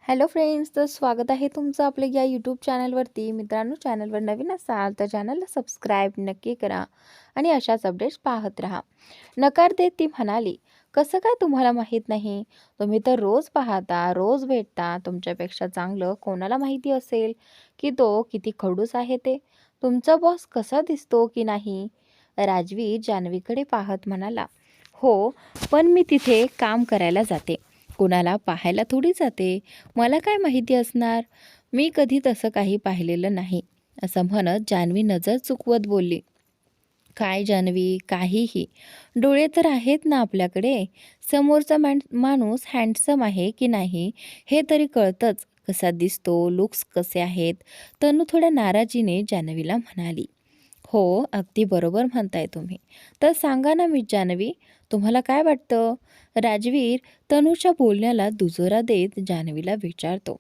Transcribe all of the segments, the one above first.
Hello friends, तर स्वागत आहे तुमचं आपल्या या यूट्यूब चॅनलवरती. मित्रांनो, चॅनलवर नवीन असाल तर चॅनलला सबस्क्राईब नक्की करा आणि अशाच अपडेट्स पाहत राहा. नकार देत ती म्हणाली, कसं काय तुम्हाला माहीत नाही? तुम्ही तर रोज पाहता, रोज भेटता. तुमच्यापेक्षा चांगलं कोणाला माहिती असेल की तो किती खडूस आहे ते? तुमचा बॉस कसा दिसतो की नाही? राजवी जान्हवीकडे पाहत म्हणाला, हो, पण मी तिथे काम करायला जाते. कोणाला पाहायला थोडी जाते. मला काय माहिती असणार? मी कधी तसं काही पाहिलेलं नाही, असं म्हणत जान्हवी नजर चुकवत बोलली. काय जान्हवी, काहीही. डोळे तर आहेत ना आपल्याकडे. समोरचा माणूस हँडसम आहे की नाही हे तरी कळतंच. कसा दिसतो, लुक्स कसे आहेत? तनू थोड्या नाराजीने जान्हवीला म्हणाली. हो, अगदी बरोबर म्हणताय तुम्ही. तर सांगा ना मिस जान्हवी, तुम्हाला काय वाटतं? राजवीर तनूच्या बोलण्याला दुजोरा देत जान्हवीला विचारतो.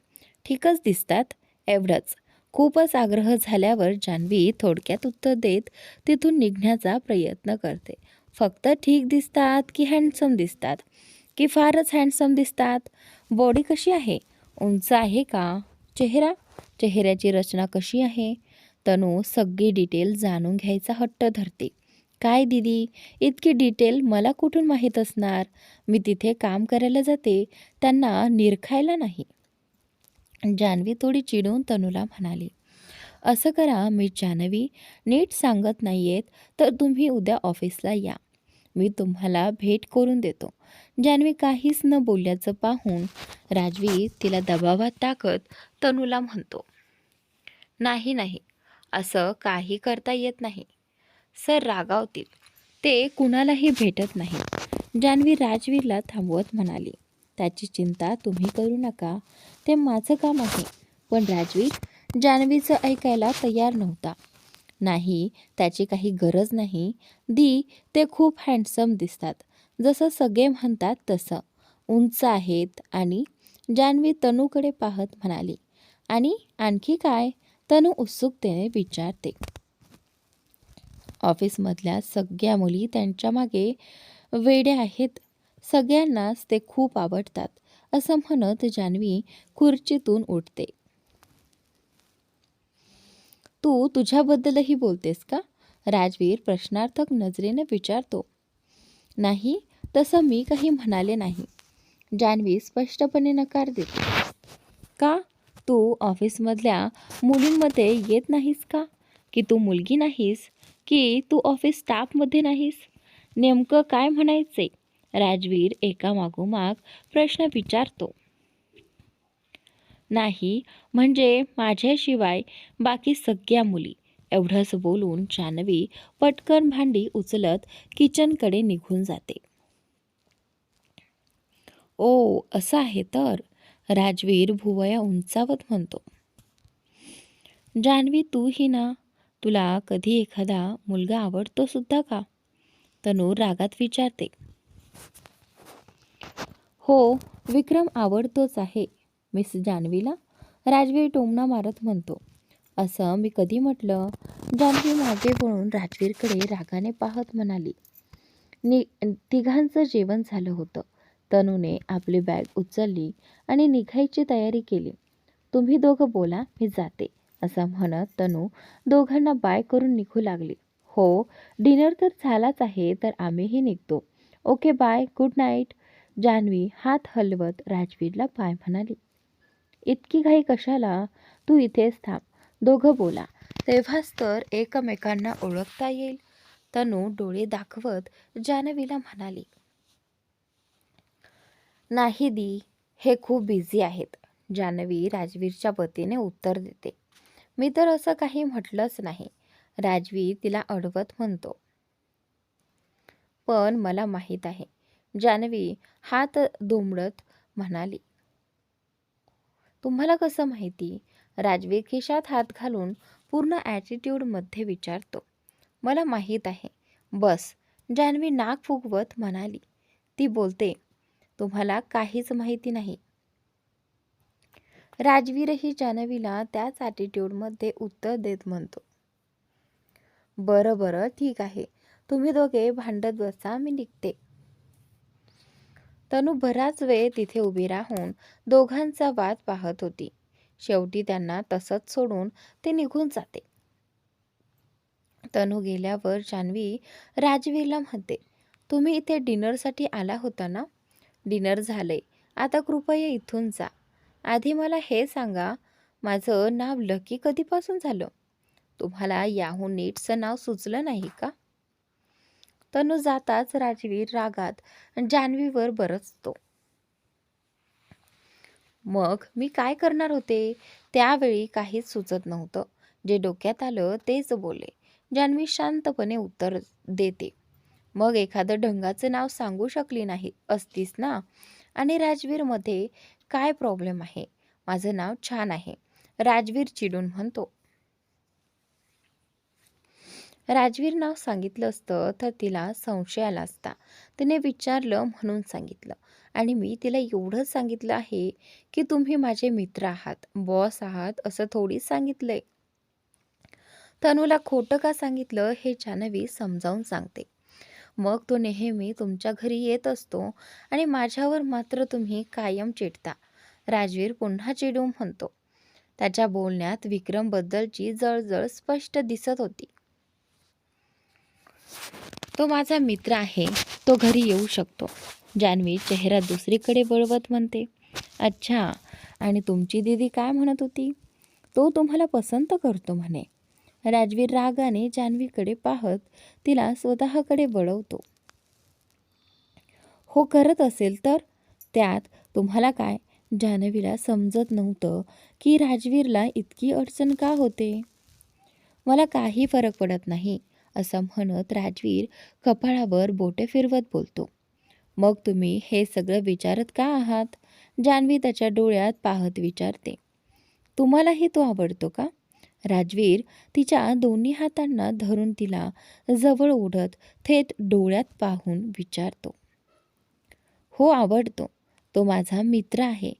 ठीकच दिसतात, एवढंच. खूपच आग्रह झाल्यावर जान्हवी थोडक्यात उत्तर देत तिथून निघण्याचा प्रयत्न करते. फक्त ठीक दिसतात की हँडसम दिसतात? की फारच हँडसम दिसतात? बॉडी कशी आहे? उंच आहे का? चेहरा? चेहऱ्याची रचना कशी आहे? तनू सगळी डिटेल जाणून घ्यायचा हट्ट धरते. काय दीदी, इतकी डिटेल मला कुठून माहीत असणार? मी तिथे काम करायला जाते, त्यांना निरखायला नाही. जान्हवी थोडी चिडून तनूला म्हणाली, असं करा मी जान्हवी, नीट सांगत नाहीयेत तर तुम्ही उद्या ऑफिसला या. मी तुम्हाला भेट करून देतो. जान्हवी काहीच न बोलल्याचं पाहून राजवी तिला दबावात टाकत तनूला म्हणतो, नाही नाही, असं काही करता येत नाही. सर रागावतील. ते कुणालाही भेटत नाही. जान्हवी राजवीरला थांबवत म्हणाली, त्याची चिंता तुम्ही करू नका. ते माझं काम आहे. पण राजवीर जान्हवीचं ऐकायला तयार नव्हता. नाही, त्याची काही गरज नाही. दी, ते खूप हँडसम दिसतात. जसं सगळे म्हणतात तसं. उंच आहेत आणि जान्हवी तनूकडे पाहत म्हणाली, आणि आणखी काय? तनू उत्सुकतेने विचारते. ऑफिसमधल्या सगळ्या मुली त्यांच्या मागे वेड्या आहेत. सगळ्यांनाच ते खूप आवडतात, असं म्हणत जान्हवी खुर्चीतून उठते. तू तुझ्याबद्दलही बोलतेस का? राजवीर प्रश्नार्थक नजरेने विचारतो. नाही, तसं मी काही म्हणाले नाही. जान्हवी स्पष्टपणे नकार देते. का? तू ऑफिसमधल्या मुलींमध्ये येत नाहीस का? की तू मुलगी नाहीस? की तू ऑफिस स्टाफमध्ये नाहीस? नेमकं काय म्हणायचे? राजवीर एकामागोमाग प्रश्न विचारतो. नाही, म्हणजे माझ्याशिवाय बाकी सगळ्या मुली. एवढंच बोलून जान्हवी पटकन भांडी उचलत किचनकडे निघून जाते. ओ, असं आहे तर, राजवीर भुवया उंचावत म्हणतो. जान्हवी, तूही ना, तुला कधी एखादा मुलगा आवडतो सुद्धा का? तनू रागात विचारते. हो, विक्रम आवडतोच आहे मिस जान्हवीला, राजवीर टोमणा मारत म्हणतो. असं मी कधी म्हटलं? जान्हवी मागे वळून राजवीरकडे रागाने पाहत म्हणाली. नि तिघांचं जेवण झालं होतं. तनूने आपली बॅग उचलली आणि निघायची तयारी केली. तुम्ही दोघं बोला, मी जाते, असं म्हणत तनू दोघांना बाय करून निघू लागली. हो, डिनर तर झालाच आहे, तर आम्हीही निघतो. Okay, bye, good night. Janhavi हात हलवत राजवीरला बाय म्हणाली. इतकी घाई कशाला? तू इथेच थांब, दोघं बोला, तेव्हाच तर एकमेकांना ओळखता येईल. तनू डोळे दाखवत जान्हवीला म्हणाली. नाही दी, हे खूप बिझी आहेत. जान्हवी राजवीरच्या वतीने उत्तर देते. मी तर असं काही म्हटलंच नाही. राजवीर तिला अडवत म्हणतो. पण मला माहीत आहे. जान्हवी हात दुमडत म्हणाली. तुम्हाला कसं माहिती? राजवीर खिशात हात घालून पूर्ण ॲटिट्यूडमध्ये विचारतो. मला माहीत आहे. बस, जान्हवी नाक फुगवत म्हणाली. ती बोलते, तुम्हाला काहीच माहिती नाही. राजवीरही जान्हवीला त्याच ॲटिट्यूडमध्ये उत्तर देत म्हणतो. बरं बरं, ठीक आहे. तुम्ही दोघे भांडत बसा, मी निघते. तनू बराच वेळ तिथे उभी राहून दोघांचा वाद पाहत होती. शेवटी त्यांना तसंच सोडून ते निघून जाते. तनू गेल्यावर जान्हवी राजवीरला म्हणते, तुम्ही इथे डिनरसाठी आला होता ना? डिनर झालंय. आता कृपया इथून जा. आधी मला हे सांगा, माझं नाव लकी कधीपासून झालं? तुम्हाला याहून नीटचं नाव सुचलं नाही का? तनू जाताच राजवीर रागात जान्हवीवर बरसतो. मग मी काय करणार होते? त्यावेळी काहीच सुचत नव्हतं. जे डोक्यात आलं तेच बोलले. जान्हवी शांतपणे उत्तर देते. मग एखादं ढंगाचं नाव सांगू शकली नाही असतीस ना? आणि राजवीरमध्ये काय प्रॉब्लेम आहे? माझं नाव छान आहे, राजवीर चिडून म्हणतो. राजवीर नाव सांगितलं असतं तर तिला संशय आला असता. तिने विचारलं म्हणून सांगितलं. आणि मी तिला एवढंच सांगितलं आहे की तुम्ही माझे मित्र आहात, बॉस आहात असं थोडीच सांगितलंय. तनूला खोटं का सांगितलं हे जान्हवी समजावून सांगते. मग तो नेहमी तुमच्या घरी येत असतो आणि माझ्यावर मात्र तुम्ही कायम चिडता. राजवीर पुन्हा चिडून म्हणतो. त्याच्या बोलण्यात विक्रमबद्दलची जळजळ स्पष्ट दिसत होती. तो माझा मित्र आहे, तो घरी येऊ शकतो. जान्हवी चेहरा दुसरीकडे वळवत म्हणते. अच्छा, आणि तुमची दीदी काय म्हणत होती? तो तुम्हाला पसंत करतो म्हणे. राजवीर रागाने जान्हवीकडे पाहत तिला स्वतःकडे वळवतो. हो, करत असेल तर? त्यात तुम्हाला काय? जान्हवीला समजत नव्हतं की राजवीरला इतकी अडचण का होते. मला काही फरक पडत नाही असं म्हणत राजवीर कपाळावर बोटे फिरवत बोलतो. मग तुम्ही हे सगळं विचारत का आहात? जान्हवी त्याच्या डोळ्यात पाहत विचारते. तुम्हालाही तो आवडतो का? राजवीर तिच्या दोन्ही हातांना धरून तिला जवळ ओढत थेट डोळ्यात पाहून विचारतो. हो, आवडतो. तो माझा मित्र आहे.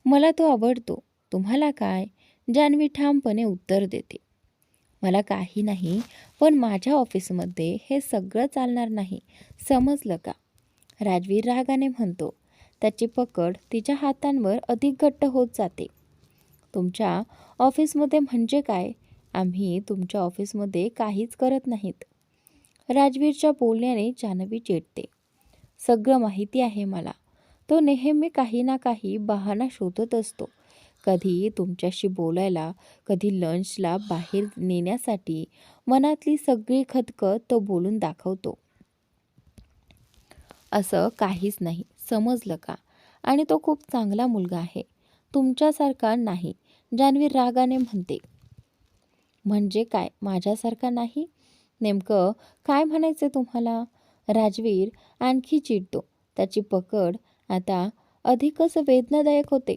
मला तो आवडतो. तुम्हाला काय? जान्हवी ठामपणे उत्तर देते. मला काही नाही, पण माझ्या ऑफिसमध्ये हे सगळं चालणार नाही, समजलं का? राजवीर रागाने म्हणतो. त्याची पकड तिच्या हातांवर अधिक घट्ट होत जाते. तुमच्या ऑफिसमध्ये म्हणजे काय? आम्ही तुमच्या ऑफिसमध्ये काहीच करत नाहीत. राजवीरच्या बोलण्याने जान्हवी चिडते. सगळं माहिती आहे मला. तो नेहमी काही ना काही बहाणा शोधत असतो. कधी तुमच्याशी बोलायला, कधी लंचला बाहेर नेण्यासाठी. मनातली सगळी खदखद तो बोलून दाखवतो. असं काहीच नाही, समजलं का? आणि तो खूप चांगला मुलगा आहे, तुमच्यासारखा नाही. जान्हवी रागाने म्हणते. म्हणजे काय माझ्यासारखा नाही? नेमकं काय म्हणायचं तुम्हाला? राजवीर आणखी चिडतो. त्याची पकड आता अधिकच वेदनादायक होते.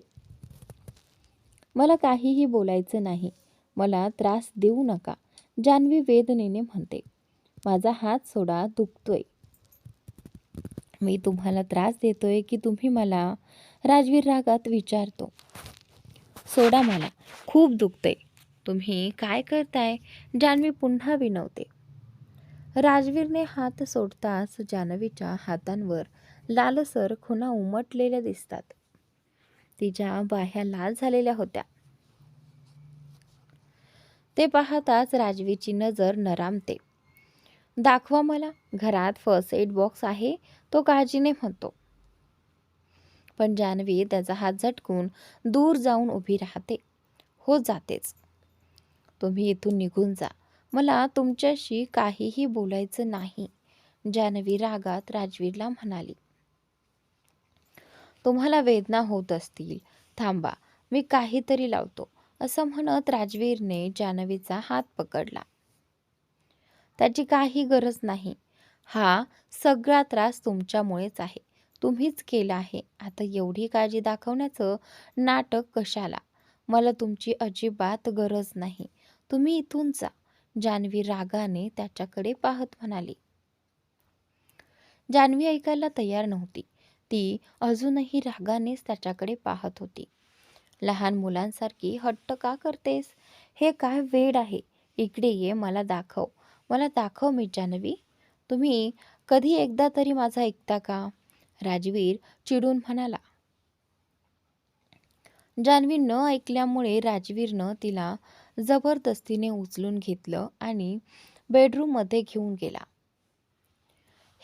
मला काहीही बोलायचं नाही. मला त्रास देऊ नका, जान्हवी वेदनेने म्हणते. माझा हात सोडा, दुखतोय. मी तुम्हाला त्रास देतोय की तुम्ही मला? राजवीर रागात विचारतो. सोडा मला, खूप दुखतंय. तुम्ही काय करताय? जान्हवी पुन्हा विनवते. राजवीरने हात सोडताच जान्हवीच्या हातांवर लालसर खुणा उमटलेल्या दिसतात. तिच्या बाह्या लाल झालेल्या होत्या. ते पाहताच राजवीरची नजर नरामते. दाखवा मला. घरात फर्स्ट एड बॉक्स आहे, तो काळजीने म्हणतो. पण जान्हवी त्याचा हात झटकून दूर जाऊन उभी राहते. हो, जातेच. तुम्ही इथून निघून जा. मला तुमच्याशी काहीही बोलायचं नाही, जान्हवी रागात राजवीरला म्हणाली. तुम्हाला वेदना होत असतील, थांबा, मी काहीतरी लावतो असं म्हणत राजवीरने जान्हवीचा हात पकडला. त्याची काही गरज नाही. हा सगळा त्रास तुमच्यामुळेच आहे. तुम्हीच केला आहे. आता एवढी काळजी दाखवण्याचं नाटक कशाला? मला तुमची अजिबात गरज नाही. तुम्ही इथून जा, जान्हवी रागाने त्याच्याकडे पाहत म्हणाली. जान्हवी ऐकायला तयार नव्हती. ती अजूनही रागानेच त्याच्याकडे पाहत होती. लहान मुलांसारखी हट्ट का करतेस? हे काय वेड आहे? इकडे ये, मला दाखव. मला दाखव मी जान्हवी. तुम्ही कधी एकदा तरी माझा ऐकता का? राजवीर चिडून म्हणाला. जान्हवी न ऐकल्यामुळे राजवीरनं तिला जबरदस्तीने उचलून घेतलं आणि बेडरूममध्ये घेऊन गेला.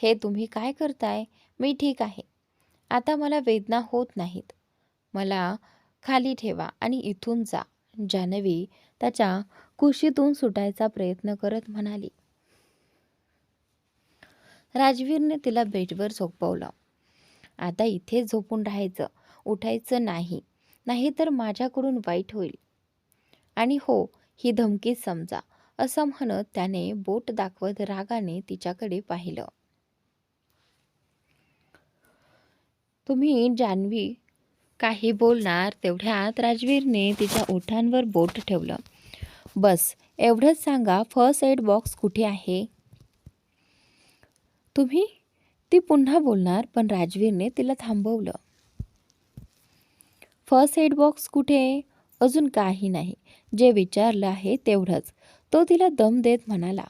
हे तुम्ही काय करताय? मी ठीक आहे. आता मला वेदना होत नाहीत. मला खाली ठेवा आणि इथून जा. जान्हवी त्याच्या कुशीतून सुटायचा प्रयत्न करत म्हणाली. राजवीरने तिला बेडवर झोपवलं. आता इथे झोपून राहायचं, उठायचं नाही, नाहीतर माझ्याकडून वाईट होईल. आणि हो, ही धमकी समजा, असं म्हणत त्याने बोट दाखवत रागाने तिच्याकडे पाहिलं. तुम्ही जान्हवी काही बोलणार तेवढ्यात राजवीरने तिच्या ओठांवर बोट ठेवलं. बस एवढंच सांगा, फर्स्ट एड बॉक्स कुठे आहे? तुम्ही ती पुन्हा बोलणार पण राजवीरने तिला थांबवलं. फर्स्ट एड बॉक्स कुठे? अजून काही नाही, जे विचारलं आहे तेवढंच, तो तिला दम देत म्हणाला.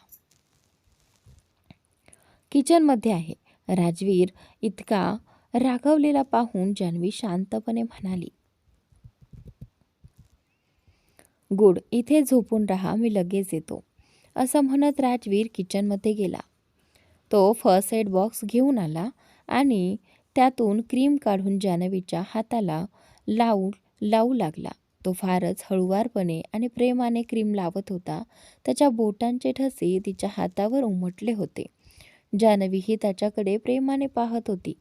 किचनमध्ये आहे. राजवीर इतका रागावलेला पाहून जान्हवी शांतपणे म्हणाली. गुड, इथे झोपून राहा, मी लगेच येतो. असं म्हणत राजवीर किचनमध्ये गेला. तो फर्स्ट एड बॉक्स घेऊन आला आणि त्यातून क्रीम काढून जान्हवीच्या हाताला लावू लागला. तो फारच हळुवारपणे आणि प्रेमाने क्रीम लावत होता. त्याच्या बोटांचे ठसे तिच्या हातावर उमटले होते. जान्हवीही त्याच्याकडे प्रेमाने पाहत होती.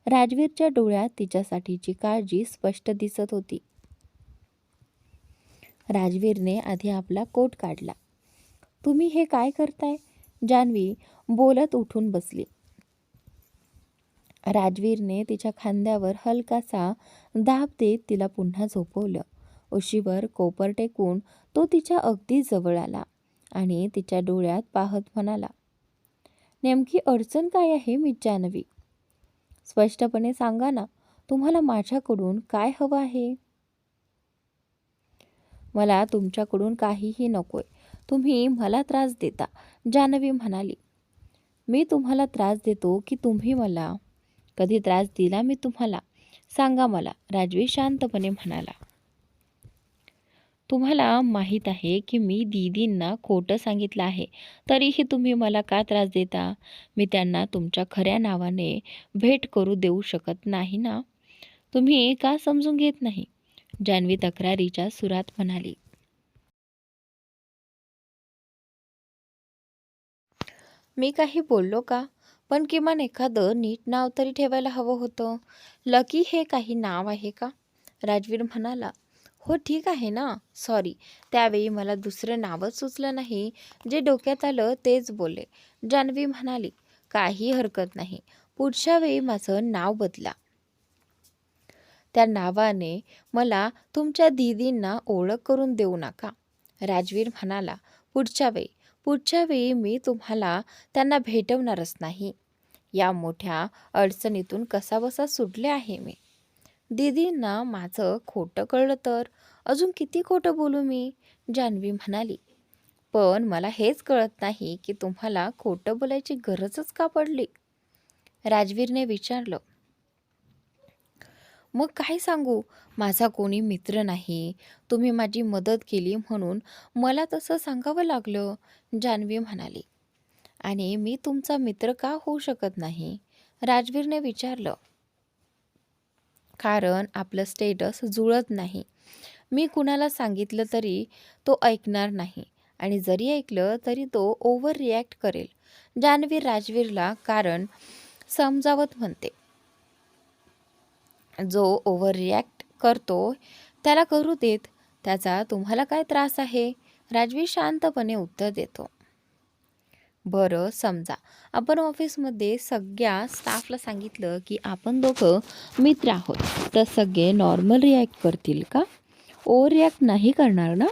राजवीरच्या डोळ्यात तिच्यासाठीची काळजी स्पष्ट दिसत होती. राजवीरने आधी आपला कोट काढला. तुम्ही हे काय करताय? जान्हवी बोलत उठून बसली. राजवीरने तिच्या खांद्यावर हलकासा दाब देत तिला पुन्हा झोपवलं. उशीवर कोपर टेकून तो तिच्या अगदी जवळ आला आणि तिच्या डोळ्यात पाहत म्हणाला. नेमकी अडचण काय आहे मिस जान्हवी? स्पष्टपणे सांगा ना, तुम्हाला माझ्याकडून काय हवं आहे? मला तुमच्याकडून काहीही नकोय. तुम्ही मला त्रास देता, जान्हवी म्हणाली. मी तुम्हाला त्रास देतो की तुम्ही मला? कधी त्रास दिला मी तुम्हाला? सांगा मला, राजवीर शांतपणे म्हणाला. तुम्हाला माहीत आहे की मी दीदींना खोटं सांगितलं आहे, तरीही तुम्ही मला का त्रास देता? मी त्यांना तुमच्या खऱ्या नावाने भेट करू देऊ शकत नाही ना? तुम्ही का समजून घेत नाही? जान्हवी तक्रारीच्या सुरात म्हणाली. मी काही बोललो का? पण किमान एखादं नीट नाव तरी ठेवायला हवं होतं. लकी हे काही नाव आहे का? राजवीर म्हणाला. हो ठीक आहे ना, सॉरी, त्यावेळी मला दुसरं नावच सुचलं नाही. जे डोक्यात आलं तेच बोलले. जान्हवी म्हणाली. काही हरकत नाही, पुढच्या वेळी माझं नाव बदला. त्या नावाने मला तुमच्या दीदींना ओळख करून देऊ नका. राजवीर म्हणाला. पुढच्या वेळी मी तुम्हाला त्यांना भेटवणारच नाही. या मोठ्या अडचणीतून कसाबसा सुटले आहे मी. दीदींना माझं खोटं कळलं तर अजून किती खोटं बोलू मी? जान्हवी म्हणाली. पण मला हेच कळत नाही की तुम्हाला खोटं बोलायची गरजच का पडली? राजवीरने विचारलं. मग काय सांगू? माझा कोणी मित्र नाही. तुम्ही माझी मदत केली म्हणून मला तसं सांगावं लागलं, जान्हवी म्हणाली. आणि मी तुमचा मित्र का होऊ शकत नाही? राजवीरने विचारलं. कारण आपलं स्टेटस जुळत नाही. मी कुणाला सांगितलं तरी तो ऐकणार नाही आणि जरी ऐकलं तरी तो ओव्हर रिॲक्ट करेल. जान्हवी राजवीरला कारण समजावत म्हणते. जो ओव्हर रिॲक्ट करतो त्याला करू देत. त्याचा तुम्हाला काय त्रास आहे? राजवीर शांतपणे उत्तर देतो. बरं समजा आपण ऑफिसमध्ये सगळ्या स्टाफला सांगितलं की आपण दोघं मित्र आहोत, तर सगळे नॉर्मल रिॲक्ट करतील का? ओव्हर रिॲक्ट नाही करणार ना?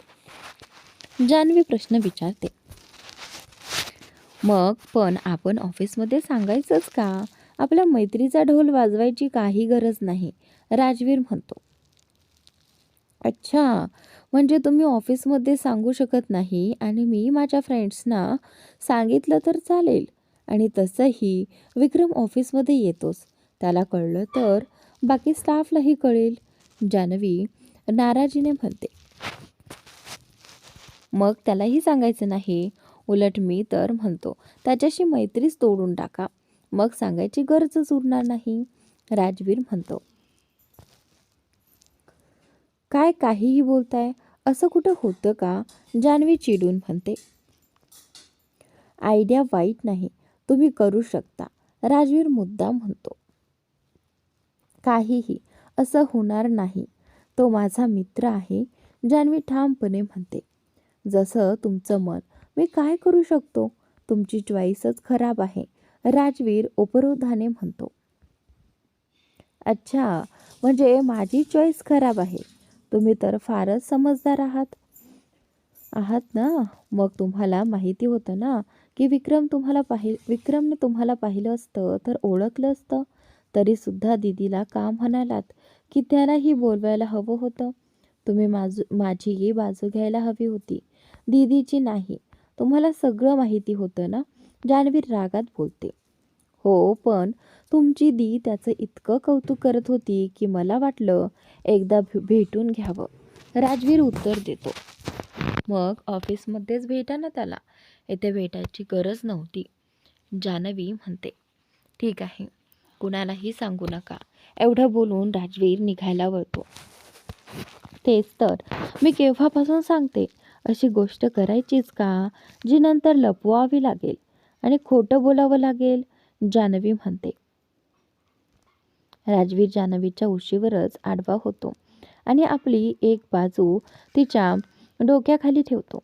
जान्हवी प्रश्न विचारते. मग पण आपण ऑफिसमध्ये सांगायचंच का? आपल्या मैत्रीचा ढोल वाजवायची काही गरज नाही, राजवीर म्हणतो. अच्छा, म्हणजे तुम्ही ऑफिसमध्ये सांगू शकत नाही आणि मी माझ्या फ्रेंड्सना सांगितलं तर चालेल. आणि तसंही विक्रम ऑफिसमध्ये येतोच, त्याला कळलं तर बाकी स्टाफलाही कळेल, जान्हवी नाराजीने म्हणते. मग त्यालाही सांगायचं नाही. उलट मी तर म्हणतो त्याच्याशी मैत्रीच तोडून टाका. मग सांगायची गरजच उरणार नाही. राजवीर म्हणतो. काय काहीही बोलताय? असं कुठं होतं का? जान्हवी चिडून म्हणते. आयडिया वाईट नाही, तुम्ही करू शकता, राजवीर मुद्दाम म्हणतो. काहीही असं होणार नाही. तो माझा मित्र आहे, जान्हवी ठामपणे म्हणते. जसं तुमचं मन, मी काय करू शकतो? तुमची चॉईसच खराब आहे, राजवीर उपरोधाने म्हणतो. अच्छा, म्हणजे माझी चॉईस खराब आहे. तुम्ही तर फारच समजदार आहात. आहात ना? मग तुम्हाला माहिती होतं ना की विक्रमने तुम्हाला पाहिलं असतं तर ओळखलं असतं. तरीसुद्धा दीदीला का म्हणालात की त्यालाही बोलवायला हवं होतं? तुम्ही माझीही बाजू घ्यायला हवी होती, दीदीची नाही. तुम्हाला सगळं माहिती होतं ना? जान्हवी रागात बोलते. हो, पण तुमची दी त्याचं इतकं कौतुक करत होती की मला वाटलं एकदा भेटून घ्यावं, राजवीर उत्तर देतो. मग ऑफिसमध्येच भेटा ना त्याला, इथे भेटायची गरज नव्हती, जान्हवी म्हणते. ठीक आहे, कुणालाही सांगू नका, एवढं बोलून राजवीर निघायला वळतो. तेच तर मी केव्हापासून सांगते, अशी गोष्ट करायचीच का जी नंतर लपवावी लागेल आणि खोटं बोलावं लागेल, जान्हवी म्हणते. राजवीर जान्हवीच्या उशीवरच आडवा होतो आणि आपली एक बाजू तिच्या डोक्याखाली ठेवतो.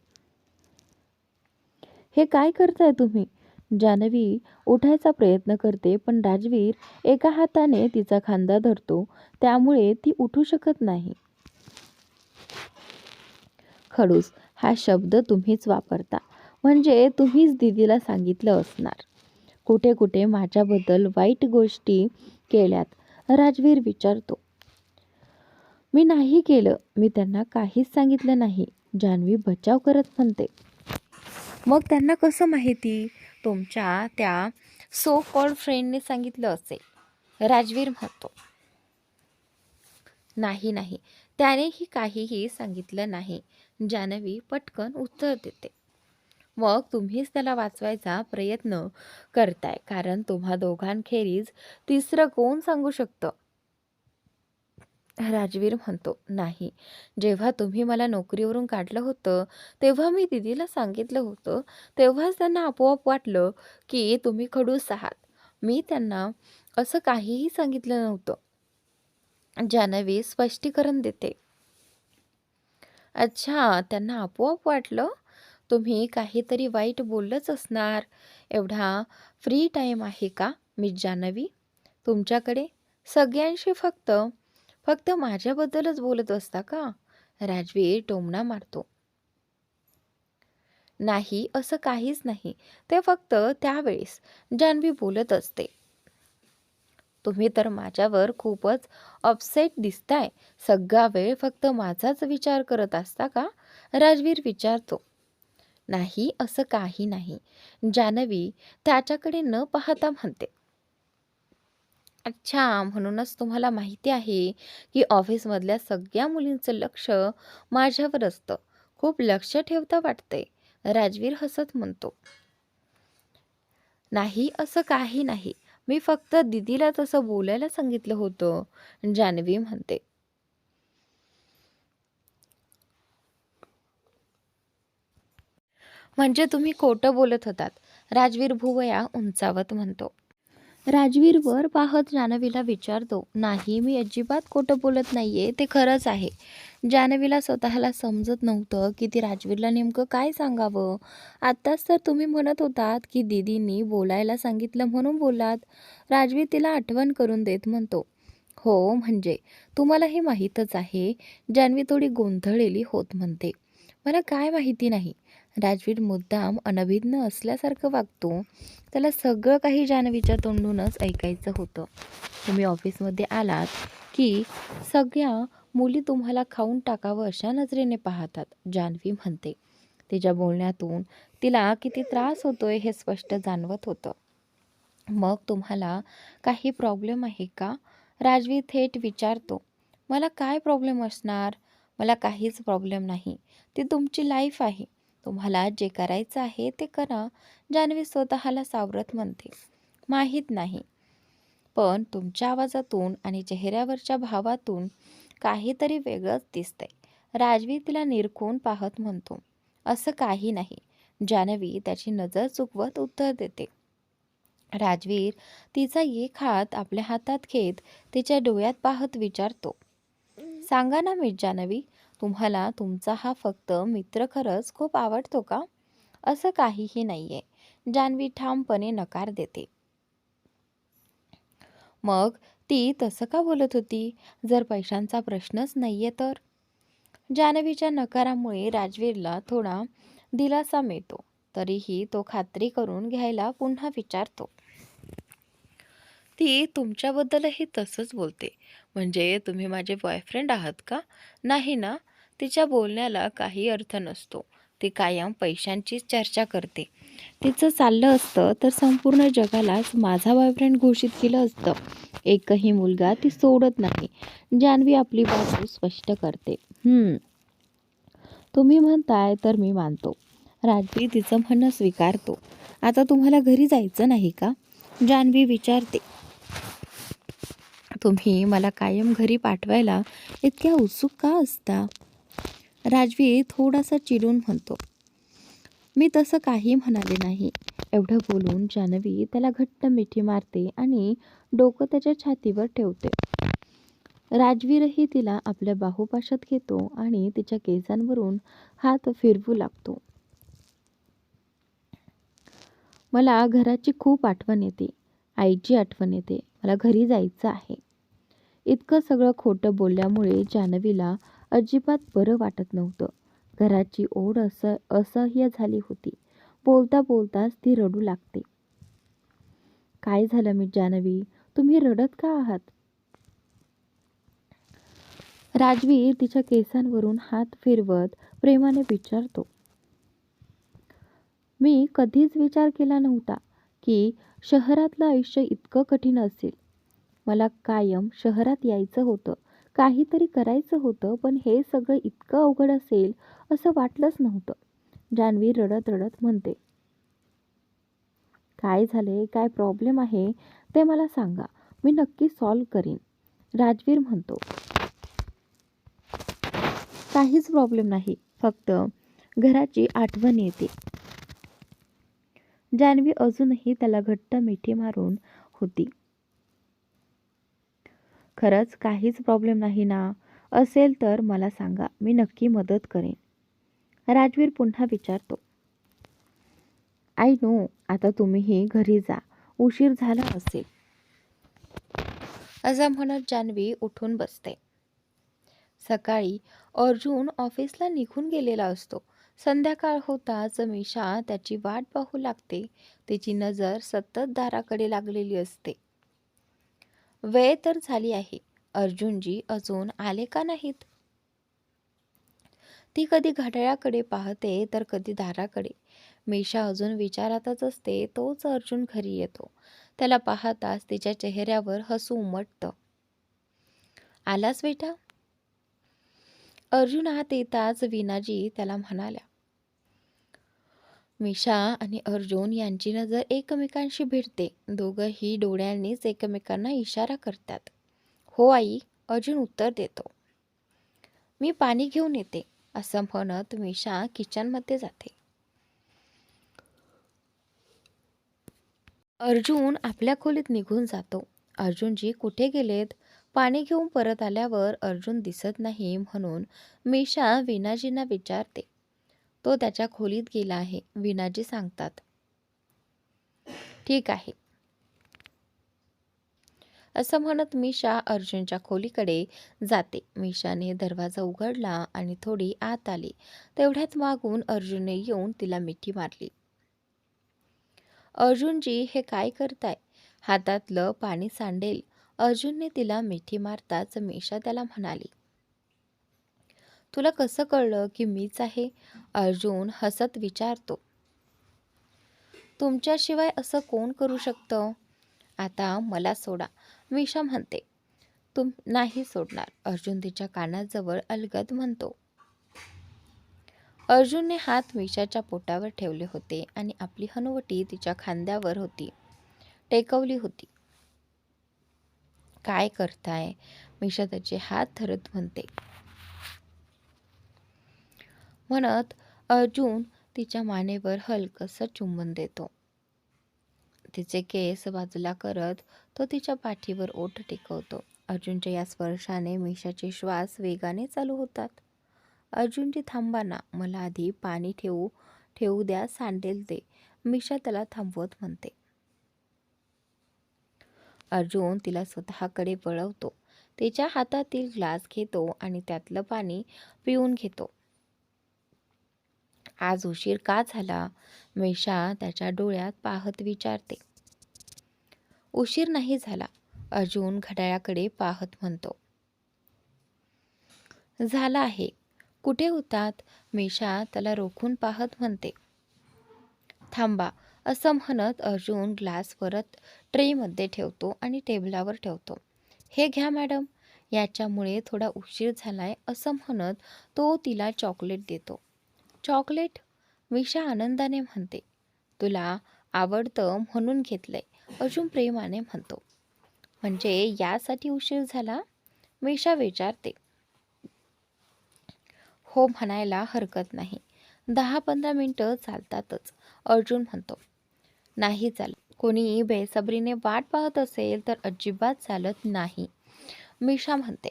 हे काय करताय तुम्ही? जान्हवी उठायचा प्रयत्न करते, पण राजवीर एका हाताने तिचा खांदा धरतो, त्यामुळे ती उठू शकत नाही. खडूस हा शब्द तुम्हीच वापरता, म्हणजे तुम्हीच दीदीला सांगितलं असणार. कुठे कुठे माझ्याबद्दल वाईट गोष्टी केल्यात, राजवीर विचारतो. मी नाही केलं, मी त्यांना काहीच सांगितलं नाही, जान्हवी बचाव करत म्हणते. मग त्यांना कसं माहिती? तुमच्या त्या सो कॉल्ड फ्रेंडने सांगितलं असेल, राजवीर म्हणतो. नाही नाही, त्यानेही काहीही सांगितलं नाही, जान्हवी पटकन उत्तर देते. मग तुम्हीच त्याला वाचवायचा प्रयत्न करताय, कारण तुम्हा दोघांखेरीज तिसरं कोण सांगू शकतं, राजवीर म्हणतो. नाही, जेव्हा तुम्ही मला नोकरीवरून काढलं होतं तेव्हा मी दीदीला सांगितलं होतं. तेव्हाच त्यांना आपोआप वाटलं की तुम्ही खडूस आहात. मी त्यांना असं काहीही सांगितलं नव्हतं, जान्हवी स्पष्टीकरण देते. अच्छा, त्यांना आपोआप वाटलं? तुम्ही काहीतरी वाईट बोललंच असणार. एवढा फ्री टाईम आहे का मिस जान्हवी तुमच्याकडे? सगळ्यांशी फक्त फक्त माझ्याबद्दलच बोलत असता का? राजवीर टोमणा मारतो. नाही, असं काहीच नाही. ते फक्त त्यावेळेस जान्हवी बोलत असते. तुम्ही तर माझ्यावर खूपच अपसेट दिसताय. सगळा वेळ फक्त माझाच विचार करत असता का? राजवीर विचारतो. नाही, असं काही नाही, जान्हवी त्याच्याकडे न पाहता म्हणते. अच्छा, म्हणूनच तुम्हाला माहिती आहे की ऑफिसमधल्या सगळ्या मुलींचं लक्ष माझ्यावर असतं. खूप लक्ष ठेवता वाटते, राजवीर हसत म्हणतो. नाही, असं काही नाही, मी फक्त दीदीला तसं बोलायला सांगितलं होतं, जान्हवी म्हणते. म्हणजे तुम्ही खोटं बोलत होतात, राजवीर भुवया उंचावत म्हणतो. राजवीर वर पाहत जान्हवीला विचारतो. नाही, मी अजिबात खोटं बोलत नाहीये, ते खरंच आहे. जान्हवीला स्वतःला समजत नव्हतं की ती राजवीरला नेमकं काय सांगावं. आत्ताच तर तुम्ही म्हणत होतात की दीदींनी बोलायला सांगितलं म्हणून बोलात, राजवीर तिला आठवण करून देत म्हणतो. हो, म्हणजे तुम्हाला हे माहीतच आहे, जान्हवी थोडी गोंधळलेली होत म्हणते. मला काय माहिती नाही, राजवीर मुद्दाम अनभिज्ञ असल्यासारखं वागतो. त्याला सगळं काही जान्हवीच्या तोंडूनच ऐकायचं होतं. तुम्ही ऑफिसमध्ये आलात की सगळ्या मुली तुम्हाला खाऊन टाकावं अशा नजरेने पाहतात, जान्हवी म्हणते. तिच्या बोलण्यातून तिला किती त्रास होतोय हे स्पष्ट जाणवत होतं. मग तुम्हाला काही प्रॉब्लेम आहे का? राजवीर थेट विचारतो. मला काय प्रॉब्लेम असणार? मला काहीच प्रॉब्लेम नाही. ती तुमची लाईफ आहे. तुम्हाला जे करायचं आहे ते करा. जान्हवी स्वतःला सावरत म्हणते. माहीत नाही, पण तुमच्या आवाजातून आणि चेहऱ्यावरच्या भावातून काहीतरी वेगळंच दिसतंय. राजवीर तिला निरखून पाहत म्हणतो. असं काही नाही. जान्हवी त्याची नजर चुकवत उत्तर देते. राजवीर तिचा एक हात आपल्या हातात घेत तिच्या डोळ्यात पाहत विचारतो. सांगा ना मिस जान्हवी, तुम्हाला तुमचा हा फक्त मित्र खरंच खूप आवडतो का? असं काहीही नाहीये. जान्हवी ठामपणे नकार देते. मग ती तसं का बोलत होती? जर पैशांचा प्रश्नच नाहीये तर? जान्हवीच्या नकारामुळे राजवीरला थोडा दिलासा मिळतो. तरीही तो खात्री करून घ्यायला पुन्हा विचारतो. ती तुमच्याबद्दलही तसंच बोलते. म्हणजे तुम्ही माझे बॉयफ्रेंड आहात का? नाही ना? तिच्या बोलण्याला काही अर्थ नसतो. ती कायम पैशांचीच चर्चा करते. तिचं चाललं असतं तर संपूर्ण जगालाच माझा बॉयफ्रेंड घोषित केलं असतं. एकही मुलगा ती सोडत नाही. जान्हवी आपली बाजू स्पष्ट करते. तुम्ही म्हणताय तर मी मानतो. राजवीर तिचं म्हणणं स्वीकारतो. आता तुम्हाला घरी जायचं नाही का? जान्हवी विचारते. तुम्ही मला कायम घरी पाठवायला इतक्या उत्सुक का असता? राजवीर थोडासा चिडून म्हणतो. मी तसं काही म्हणाले नाही. एवढं बोलून जान्हवी त्याला घट्ट मिठी मारते आणि डोकं त्याच्या छातीवर ठेवते. राजवीरही तिला आपल्या बाहुपाशात घेतो आणि तिच्या केसांवरून हात फिरवू लागतो. मला घराची खूप आठवण येते. आईची आठवण येते. मला घरी जायचं आहे. इतकं सगळं खोटं बोलल्यामुळे जान्हवीला अजिबात बरं वाटत नव्हतं. घराची ओढ असह्य झाली होती. बोलता बोलताच ती रडू लागते. काय झालं मी जान्हवी? तुम्ही रडत का आहात? राजवीर तिच्या केसांवरून हात फिरवत प्रेमाने विचारतो. मी कधीच विचार केला नव्हता की शहरातलं आयुष्य इतकं कठीण असेल. मला कायम शहरात यायचं होतं, काहीतरी करायचं होतं, पण हे सगळं इतकं अवघड असेल असं वाटलंच नव्हतं. जान्हवी रडत रडत म्हणते. काय झाले, काय प्रॉब्लेम आहे ते मला सांगा. मी नक्की सॉल्व्ह करीन. राजवीर म्हणतो. काहीच प्रॉब्लेम नाही, फक्त घराची आठवण येते. जान्हवी अजूनही त्याला घट्ट मिठी मारून होती. खरंच काहीच प्रॉब्लेम नाही ना? असेल तर मला सांगा, मी नक्की मदत करेन. राजवीर पुन्हा विचारतो. आय नो, आता तुम्हीही घरी जा. उशीर झाला असेल. असं म्हणत जान्हवी उठून बसते. सकाळी अर्जुन ऑफिसला निघून गेलेला असतो. संध्याकाळ होताच मीशा त्याची वाट पाहू लागते. तिची नजर सतत दाराकडे लागलेली असते. वेळ तर झाली आहे. अर्जुनजी अजून आले का नाहीत? ती कधी घड्याळाकडे पाहते तर कधी दाराकडे. मीशा अजून विचारातच असते. तोच अर्जुन घरी येतो. त्याला पाहताच तिच्या चेहऱ्यावर हसू उमटतं. आलास बेटा? अर्जुन आत येताच वीणाजी त्याला म्हणाल्या. मीशा आणि अर्जुन यांची नजर एकमेकांशी भिडते. दोघंही डोळ्यांनीच एकमेकांना इशारा करतात. हो आई, अर्जुन उत्तर देतो. मी पाणी घेऊन येते, असं म्हणत मीशा किचनमध्ये जाते. अर्जुन आपल्या खोलीत निघून जातो. अर्जुनजी कुठे गेलेत? पाणी घेऊन परत आल्यावर अर्जुन दिसत नाही म्हणून मीशा वीणाजींना विचारते. तो त्याच्या खोलीत गेला आहे, वीणाजी सांगतात. ठीक आहे, असं म्हणत मीशा अर्जुनच्या खोलीकडे जाते. मीशाने दरवाजा उघडला आणि थोडी आत आली. तेवढ्यात मागून अर्जुनने येऊन तिला मिठी मारली. अर्जुनजी, हे काय करताय? हातातलं पाणी सांडेल. अर्जुनने तिला मिठी मारताच मीशा त्याला म्हणाली. तुला कसं कळलं की मीच आहे? अर्जुन हसत विचारतो. तुमच्याशिवाय असं कोण करू शकतं? आता मला सोडा, मिशा म्हणते. तुम नाही सोडणार, अर्जुन तिच्या कानाजवळ अलगद म्हणतो. अर्जुनने हात मिशाच्या पोटावर ठेवले होते आणि आपली हनुवटी तिच्या खांद्यावर टेकवली होती. काय करताय? मिशा त्याचे हात धरत म्हणत अर्जुन तिच्या मानेवर हलकसं चुंबन देतो. तिचे केस बाजूला करत तो तिच्या पाठीवर ओठ टेकवतो. अर्जुनच्या या स्पर्शाने मिशाचे श्वास वेगाने चालू होतात. अर्जुनजी, थांबा ना, मला आधी पाणी ठेवू द्या, सांडेल ते, मिशा त्याला थांबवत म्हणते. अर्जुन तिला स्वतःकडे वळवतो. तिच्या हातातील ग्लास घेतो आणि त्यातलं पाणी पिऊन घेतो. आज उशीर का झाला? मिशा त्याच्या डोळ्यात पाहत विचारते. उशीर नाही झाला, अर्जुन घड्याळाकडे पाहत म्हणतो. झाला आहे. कुठे होतात? मिशा त्याला रोखून पाहत म्हणते. थांबा, असं म्हणत अर्जुन ग्लास परत ट्रेमध्ये ठेवतो आणि टेबलावर ठेवतो. हे घ्या मॅडम, याच्यामुळे थोडा उशीर झालाय, असं म्हणत तो तिला चॉकलेट देतो. चॉकलेट? मिशा आनंदाने म्हणते. तुला आवडतं म्हणून घेतलंय, अर्जुन प्रेमाने म्हणतो. म्हणजे यासाठी उशीर झाला? मिशा विचारते. हो म्हणायला हरकत नाही, 10-15 मिनिटं चालतातच, अर्जुन म्हणतो. नाही चालत. कोणी बेसब्रीने वाट पाहत असेल तर अजिबात चालत नाही, मिशा म्हणते.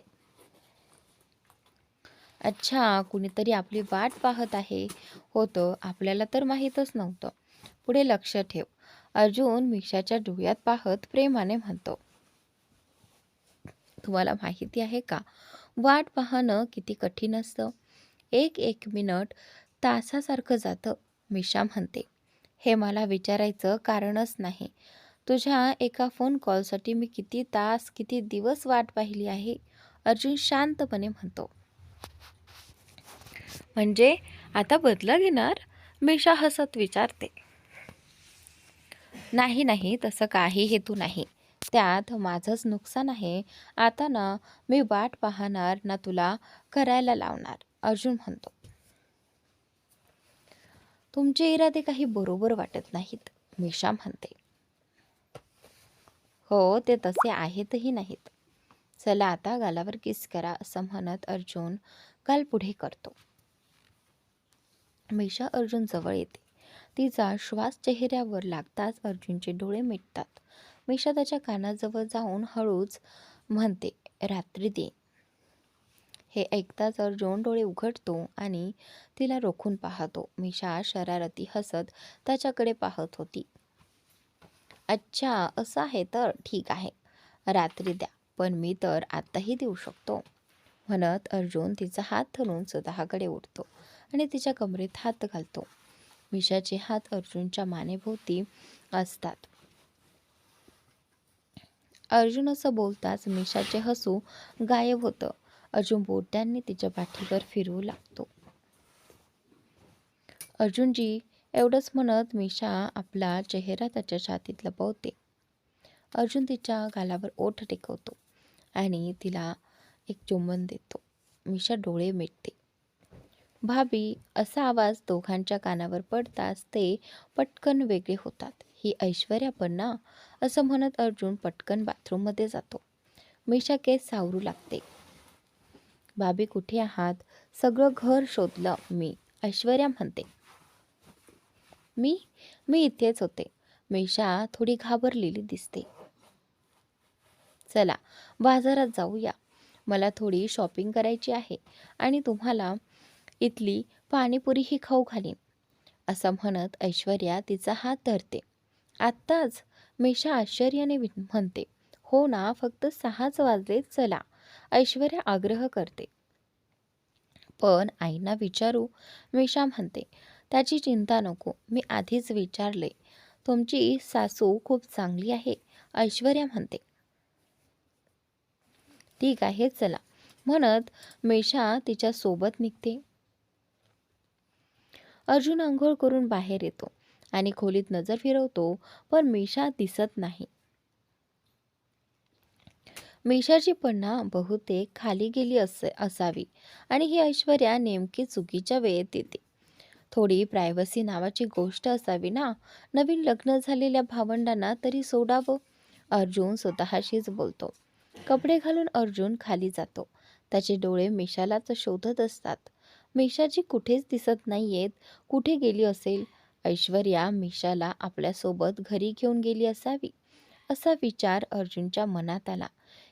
अच्छा, कुणीतरी आपली वाट पाहत आहे होतं, आपल्याला तर माहीतच नव्हतं. पुढे लक्ष ठेव, अर्जुन मिशाच्या डोळ्यात पाहत प्रेमाने म्हणतो. तुम्हाला माहिती आहे का, वाट पाहणं किती कठीण असतं. एक मिनिट तासासारखं जातं, मिशा म्हणते. हे मला विचारायचं कारणच नाही. तुझ्या एका फोन कॉलसाठी मी किती तास, किती दिवस वाट पाहिली आहे, अर्जुन शांतपणे म्हणतो. म्हणजे आता बदला घेणार? मिशा हसत विचारते. नाही, तसं काही हेतू नाही. त्यात माझंच नुकसान आहे. आता ना मी वाट पाहणार ना तुला करायला लावणार, अर्जुन म्हणतो. तुमचे इरादे काही बरोबर वाटत नाहीत, मिशा म्हणते. हो, ते तसे आहेतही नाहीत. चला आता गालावर किस करा, असं म्हणत अर्जुन गाल पुढे करतो. मिशा अर्जुन जवळ येते. तिचा श्वास चेहऱ्यावर लागताच अर्जुनचे डोळे मिटतात. मिशा त्याच्या कानाजवळ जाऊन हळूच म्हणते, रात्री दे. हे ऐकताच अर्जुन डोळे उघडतो आणि तिला रोखून पाहतो. मिशा शरारती हसत त्याच्याकडे पाहत होती. अच्छा, असं आहे तर ठीक आहे, रात्री द्या, पण मी तर आत्ताही देऊ शकतो, म्हणत अर्जुन तिचा हात धरून स्वतःकडे उठतो आणि तिच्या कमरेत हात घालतो. मिशाचे हात अर्जुनच्या मानेभोवती असतात. अर्जुन असं बोलताच मिशाचे हसू गायब होतं. अर्जुन बोटांनी तिच्या पाठीवर फिरवू लागतो. अर्जुनजी, एवढंच म्हणत मिशा आपला चेहरा त्याच्या छातीत लपवते. अर्जुन तिच्या गालावर ओठ टेकवतो आणि तिला एक चुंबन देतो. मिशा डोळे मिटते. भाभी, असा आवाज दोघांच्या कानावर पडताच ते पटकन वेगळे होतात. ही ऐश्वर्या पण ना, असं म्हणत अर्जुन पटकन बाथरूममध्ये जातो. मिशा केस सावरू लागते. भाभी कुठे आहात? सगळं घर शोधलं मी, ऐश्वर्या म्हणते. मी इथेच होते. मिशा थोडी घाबरलेली दिसते. चला बाजारात जाऊया, मला थोडी शॉपिंग करायची आहे आणि तुम्हाला इथली पाणीपुरीही खाऊ घालीन, असं म्हणत ऐश्वर्या तिचा हात धरते. आत्ताच? मिशा आश्चर्याने म्हणते. हो ना, फक्त 6च वाजले, चला, ऐश्वर्या आग्रह करते. पण आईंना विचारू, मिशा म्हणते. त्याची चिंता नको, मी आधीच विचारले, तुमची सासू खूप चांगली आहे, ऐश्वर्या म्हणते. ठीक आहे, चला, म्हणत मिशा तिच्या सोबत निघते. अर्जुन अंघोळ करून बाहेर येतो आणि खोलीत नजर फिरवतो, पण मिशा दिसत नाही. मिशाची पन्ना बहुतेक खाली गेली असावी आणि ही ऐश्वर्या नेमकी चुकीच्या वेळेत येते. थोडी प्रायव्हसी नावाची गोष्ट असावी ना. नवीन लग्न झालेल्या भावंडांना तरी सोडावं. अर्जुन स्वतःशीच बोलतो. कपडे घालून अर्जुन खाली जातो. त्याचे डोळे मिशालाच शोधत असतात. मिशाची कुठेच दिसत नाहीयेत. कुठे गेली असेल? ऐश्वर्या मिशाला आपल्यासोबत घरी घेऊन गेली असावी, असा विचार अर्जुनच्या मनात आला.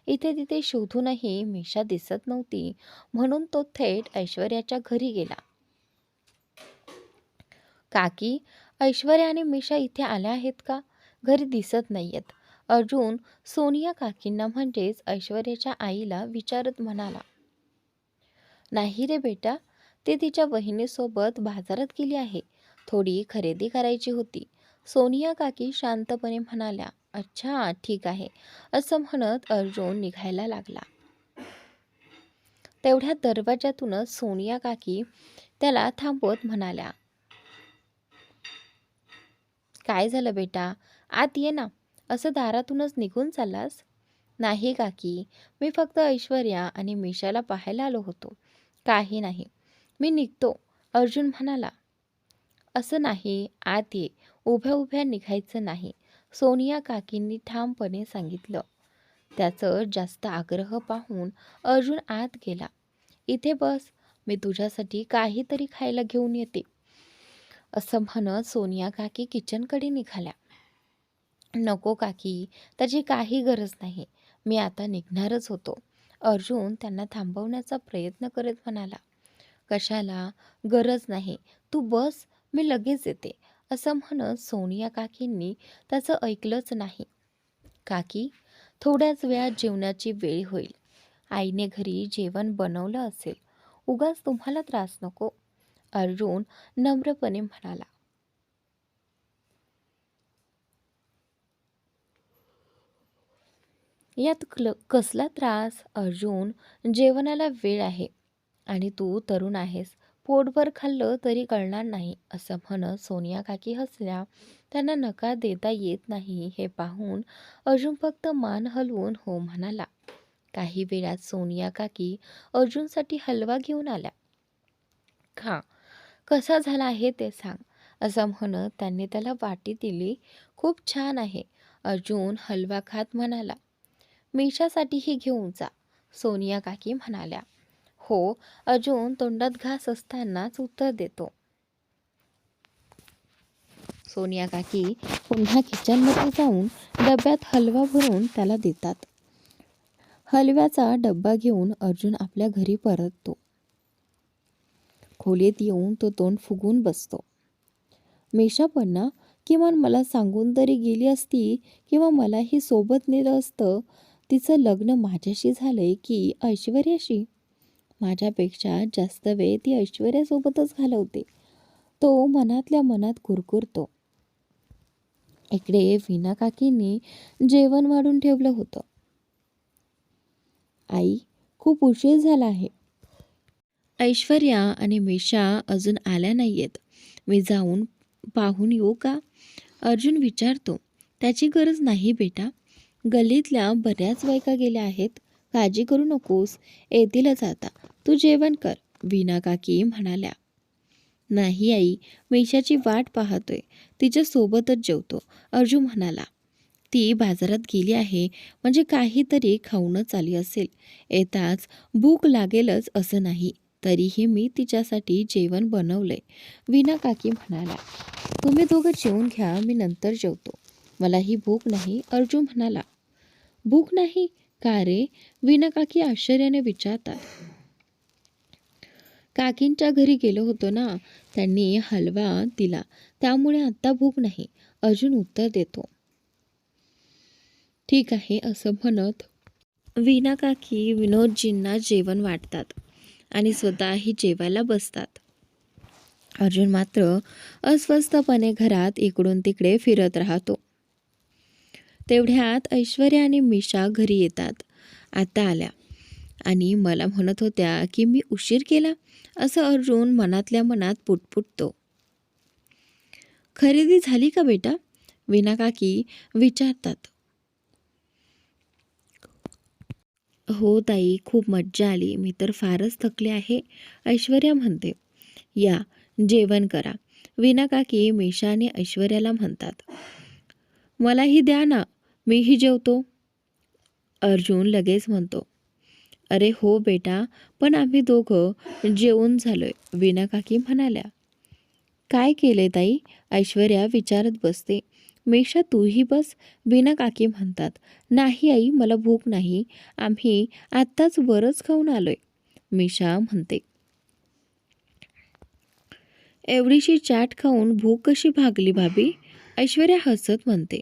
इथे तिथे शोधूनही मिशा दिसत नव्हती, म्हणून तो थेट ऐश्वर्याच्या घरी गेला. काकी, ऐश्वर्या आणि मिशा इथे आल्या आहेत का? घरी दिसत नाहीयेत. अर्जुन सोनिया काकींना म्हणजेच ऐश्वर्याच्या आईला विचारत म्हणाला. नाही रे बेटा, ते तिच्या बहिणीसोबत बाजारात गेली आहे. थोडी खरेदी करायची होती. सोनिया काकी शांतपणे म्हणाल्या. अच्छा, ठीक आहे, असं म्हणत अर्जुन निघायला लागला. तेवढ्या दरवाजातूनच सोनिया काकी त्याला थांबवत म्हणाल्या. काय झालं बेटा? आत ये ना. असं दारातूनच निघून चाललास? नाही काकी, मी फक्त ऐश्वर्या आणि मिशाला पाहायला आलो होतो. काही नाही, मी निघतो, अर्जुन म्हणाला. असं नाही, आत ये. उभ्या उभ्या निघायचं नाही, सोनिया काकींनी ठामपणे सांगितलं. त्याचं जास्त आग्रह पाहून अर्जुन आत गेला. इथे बस, मी तुझ्यासाठी काहीतरी खायला घेऊन येते, असं म्हणत सोनिया काकी किचनकडे निघाल्या. नको काकी, त्याची काही गरज नाही, मी आता निघणारच होतो. अर्जुन त्यांना थांबवण्याचा प्रयत्न करत म्हणाला. कशाला? गरज नाही, तू बस, मी लगेच येते, असं म्हणत सोनिया काकींनी त्याचं ऐकलंच नाही. काकी, थोड्याच वेळात जेवणाची वेळ होईल. आईने घरी जेवण बनवलं असेल, उगाच तुम्हाला त्रास नको, अर्जुन नम्रपणे म्हणाला. यात कसला त्रास अर्जुन? जेवणाला वेळ आहे आणि तू तरुण आहेस, पोटभर खाल्लं तरी कळणार नाही, असं म्हणत सोनिया काकी हसल्या. त्यांना नकार देता येत नाही हे पाहून अर्जुन फक्त मान हलवून हो म्हणाला. काही वेळात सोनिया काकी अर्जुनसाठी हलवा घेऊन आल्या. खा, कसा झाला आहे ते सांग, असं म्हणत त्यांनी त्याला वाटी दिली. खूप छान आहे, अर्जुन हलवा खात म्हणाला. मिशासाठीही घेऊन जा, सोनिया काकी म्हणाल्या. हो, अर्जुन तोंडात घास असतानाच उत्तर देतो. सोनिया काकी पुन्हा किचनमध्ये जाऊन डब्यात हलवा भरून त्याला देतात. हलव्याचा डब्बा घेऊन अर्जुन आपल्या घरी परततो. खोलीत येऊन तो तोंड फुगून बसतो. मिशा पण किमान मला सांगून तरी गेली असती, किंवा मलाही सोबत नेलं असतं. तिचं लग्न माझ्याशी झालंय की ऐश्वर्याशी? माझ्यापेक्षा जास्त वेळ ती ऐश्वर्यासोबतच घालवते, तो मनातल्या मनात कुरकुरतो. इकडे वीणा काकींनी जेवण वाढून ठेवलं होतं. आई, खूप उशीर झाला आहे. ऐश्वर्या आणि मिशा अजून आल्या नाहीयेत. मी जाऊन पाहून येऊ का? अर्जुन विचारतो. त्याची गरज नाही बेटा, गल्लीतल्या बऱ्याच बायका गेल्या आहेत. काळजी करू नकोस, येतीलच आता. तू जेवण कर, वीणा काकी म्हणाल्या. नाही आई, मिशाची वाट पाहतोय, तिच्या सोबतच जेवतो, अर्जुन म्हणाला. ती बाजारात गेली आहे म्हणजे काहीतरी खाऊनच आली असेल. येताच भूक लागेलच असं नाही, तरीही मी तिच्यासाठी जेवण बनवलंय, वीणा काकी म्हणाल्या. तुम्ही दोघं जेवून घ्या, मी नंतर जेवतो, मलाही भूक नाही, अर्जुन म्हणाला. भूक नाही का रे? वीणा काकी आश्चर्याने विचारतात. काकींच्या घरी गेलो होतो ना, त्यांनी हलवा दिला, त्यामुळे आत्ता भूक नाही, अर्जुन उत्तर देतो. ठीक आहे, असं म्हणत वीणा काकी विनोदजींना जेवण वाटतात आणि स्वतःही जेवायला बसतात. अर्जुन मात्र अस्वस्थपणे घरात इकडून तिकडे फिरत राहतो. तेवढ्यात ऐश्वर्या आणि मिशा घरी येतात. आता आल्या आणि मला म्हणत होत्या की मी उशीर केला, असं अर्जुन मनातल्या मनात पुटपुटतो. खरेदी झाली का बेटा? वीणा काकी विचारतात. हो ताई, खूप मज्जा आली. मी तर फारच थकले आहे, ऐश्वर्या म्हणते. या, जेवण करा. वीणा काकी मीशा आणि ऐश्वर्याला म्हणतात. मलाही द्या ना, मीही जेवतो. अर्जुन लगेच म्हणतो. अरे हो बेटा, पण आम्ही दोघं जेवून झालोय, वीणा काकी म्हणाल्या. काय केले ताई? ऐश्वर्या विचारत बसते. मेषा तूही बस, वीणा काकी म्हणतात. नाही आई, मला भूक नाही, आम्ही आत्ताच वरच खाऊन आलोय, मीशा म्हणते. एवढीशी चाट खाऊन भूक कशी भागली भाभी? ऐश्वर्या हसत म्हणते.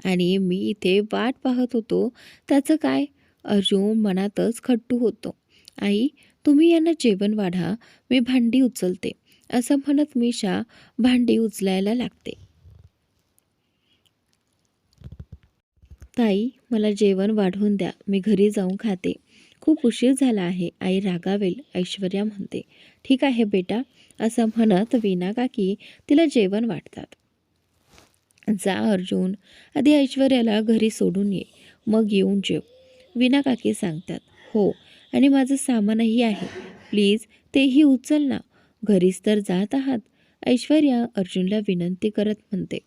आणि मी इथे वाट पाहत होतो, त्याचं काय? अर्जुन मनातच खट्टू होतो. आई, तुम्ही यांना जेवण वाढा, मी भांडी उचलते, असं म्हणत मीशा भांडी उचलायला लागते. ताई, मला जेवण वाढवून द्या, मी घरी जाऊन खाते. खूप उशीर झाला आहे, आई रागावेल, ऐश्वर्या म्हणते. ठीक आहे बेटा, असं म्हणत वीणा काकी तिला जेवण वाढतात. जा अर्जुन, आधी ऐश्वर्याला घरी सोडून ये, मग येऊन जेव, वीणा काकी सांगतात. हो, आणि माझं सामानही आहे, प्लीज तेही उचल ना, घरीच तर जात आहात, ऐश्वर्या अर्जुनला विनंती करत म्हणते.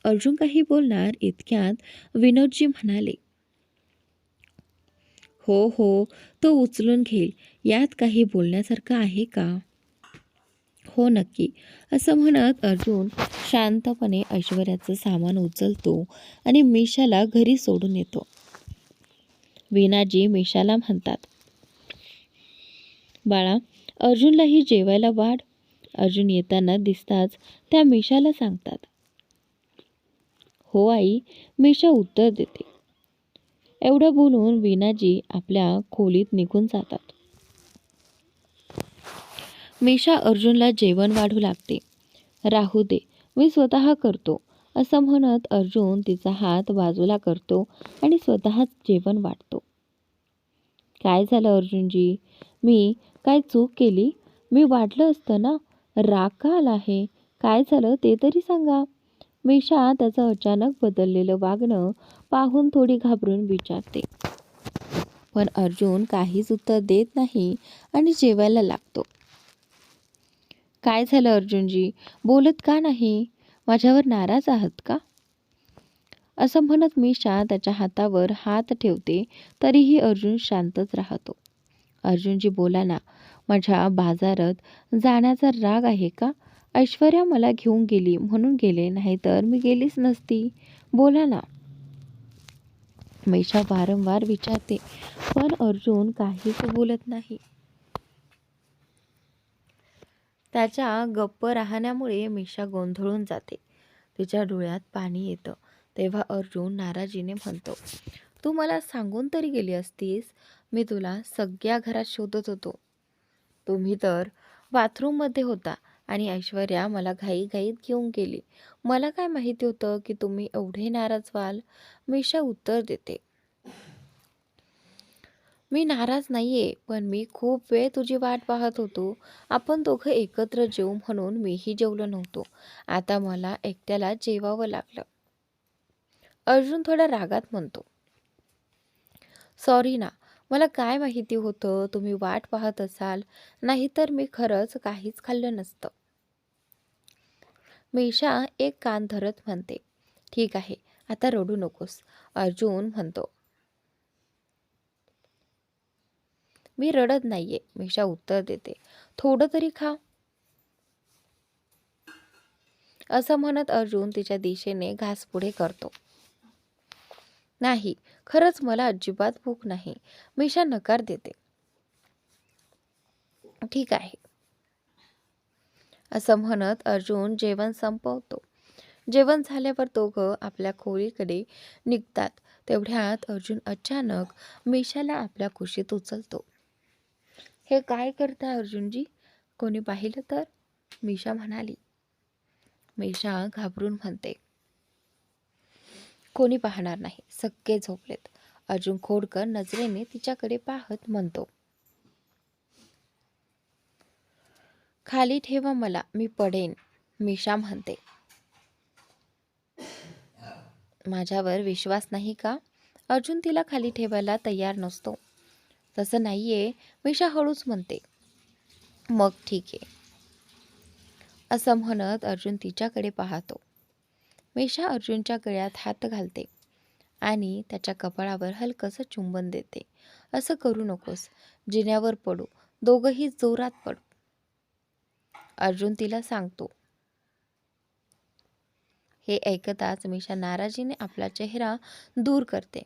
अर्जुन काही बोलणार इतक्यात विनोदजी म्हणाले. हो हो, तो उचलून घेईल, यात काही बोलण्यासारखं आहे का? हो नक्की, असं म्हणत अर्जुन शांतपणे ऐश्वर्याचं सामान उचलतो आणि मीशाला घरी सोडून येतो. वीणाजी मीशाला म्हणतात. बाळा, अर्जुनलाही जेवायला वाढ. अर्जुन येताना दिसताच त्या मीशाला सांगतात. हो आई, मीशा उत्तर देते. एवढं बोलून वीणाजी आपल्या खोलीत निघून जातात. मीशा अर्जुनला जेवण वाढू लागते. राहू दे, मी स्वतः करतो, असं म्हणत अर्जुन तिचा हात बाजूला करतो आणि स्वतःच जेवण वाढतो. काय झालं अर्जुनजी? मी काय चूक केली? मी वाढलं असतं ना, राग का आला आहे? काय झालं ते तरी सांगा. मीशा त्याचं अचानक बदललेलं वागणं पाहून थोडी घाबरून विचारते. पण अर्जुन काहीच उत्तर देत नाही आणि जेवायला लागतो. काय झालं अर्जुनजी? बोलत का नाही? माझ्यावर नाराज आहात का? असं म्हणत मीशा त्याच्या हातावर हात ठेवते, तरीही अर्जुन शांतच राहतो. अर्जुनजी बोला ना, माझ्या बाजारात जाण्याचा राग आहे का? ऐश्वर्या मला घेऊन गेली म्हणून गेले, नाहीतर मी गेलीच नसती. बोला ना, मीशा वारंवार विचारते, पण अर्जुन काहीच बोलत नाही. त्याच्या गप्प राहण्यामुळे मीशा गोंधळून जाते. तिच्या डोळ्यात पाणी येतं. तेव्हा अर्जुन नाराजीने म्हणतो, तू मला सांगून तरी गेली असतीस, मी तुला सगळ्या घरात शोधत होतो. तुम्ही तर बाथरूममध्ये होता आणि ऐश्वर्या मला घाईघाईत घेऊन गेली. मला काय माहिती होतं की तुम्ही एवढे नाराज व्हाल? मीशा उत्तर देते. मी नाराज नाहीये, पण मी खूप वेळ तुझी वाट पाहत होतो. आपण दोघं एकत्र जेवू म्हणून मीही जेवलो नव्हतो. आता मला एकट्याला जेवावं लागलं. अर्जुन थोड्या रागात म्हणतो. सॉरी ना, मला काय माहिती होतं तुम्ही वाट पाहत असाल, नाहीतर मी खरंच काहीच खाल्लं नसतं. मीशा एक कान धरत म्हणते. ठीक आहे, आता रडू नकोस, अर्जुन म्हणतो. मी रडत नाहीये, मीशा उत्तर देते. थोडं तरी खा. असं म्हणत अर्जुन तिच्या दिशेने घास पुढे करतो. नाही, खरंच मला अजिबात भूक नाही, मीशा नकार देते. ठीक आहे, असं म्हणत अर्जुन जेवण संपवतो. जेवण झाल्यावर दोघं आपल्या खोलीकडे निघतात. तेवढ्यात अर्जुन अचानक मीशाला आपल्या कुशीत उचलतो. हे काय करताय अर्जुनजी? कोणी पाहिलं तर? मीशा म्हणाली. मीशा घाबरून म्हणते. कोणी पाहणार नाही, सगळे झोपलेत. अर्जुन खोडकर नजरेने तिच्याकडे पाहत म्हणतो. खाली ठेवा मला, मी पडेन, मीशा म्हणते. माझ्यावर विश्वास नाही का? अर्जुन तिला खाली ठेवायला तयार नसतो. तसं नाहीये, मिशा हळूच म्हणते. मग ठीक आहे, असं म्हणत अर्जुन तिच्याकडे पाहतो. मिशा अर्जुनच्या गळ्यात हात घालते आणि त्याच्या कपाळावर हलकंसं चुंबन देते. असं करू नकोस, जिन्यावर पडू, दोघंही जोरात पडू, अर्जुन तिला सांगतो. हे ऐकताच मिशा नाराजीने आपला चेहरा दूर करते.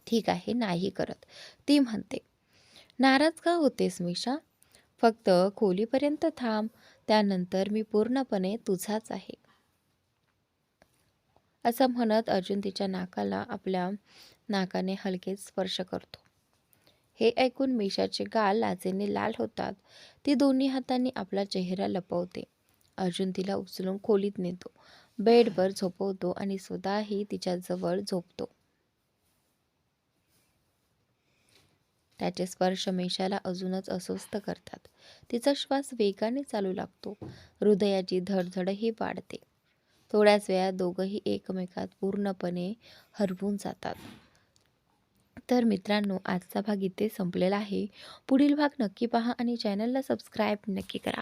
ठीक आहे, नाही करत, ती म्हणते. नाराज का होतेस मिशा? फक्त खोलीपर्यंत थांब, त्यानंतर मी पूर्णपणे तुझाच आहे. असं म्हणत अर्जुन तिच्या नाकाला आपल्या नाकाने हलके स्पर्श करतो. हे ऐकून मिशाचे गाल लाजेने लाल होतात. ती दोन्ही हातांनी आपला चेहरा लपवते. अर्जुन तिला उचलून खोलीत नेतो, बेडवर झोपवतो आणि स्वतःही तिच्या जवळ झोपतो. त्याचे स्पर्श मिशाला अजूनच अस्वस्थ करतात. तिचा श्वास वेगाने चालू लागतो. हृदयाची धडधडही वाढते. थोड्याच वेळात दोघंही एकमेकात पूर्णपणे हरवून जातात. तर मित्रांनो, आजचा भाग इथे संपलेला आहे. पुढील भाग नक्की पहा आणि चॅनलला सबस्क्राईब नक्की करा.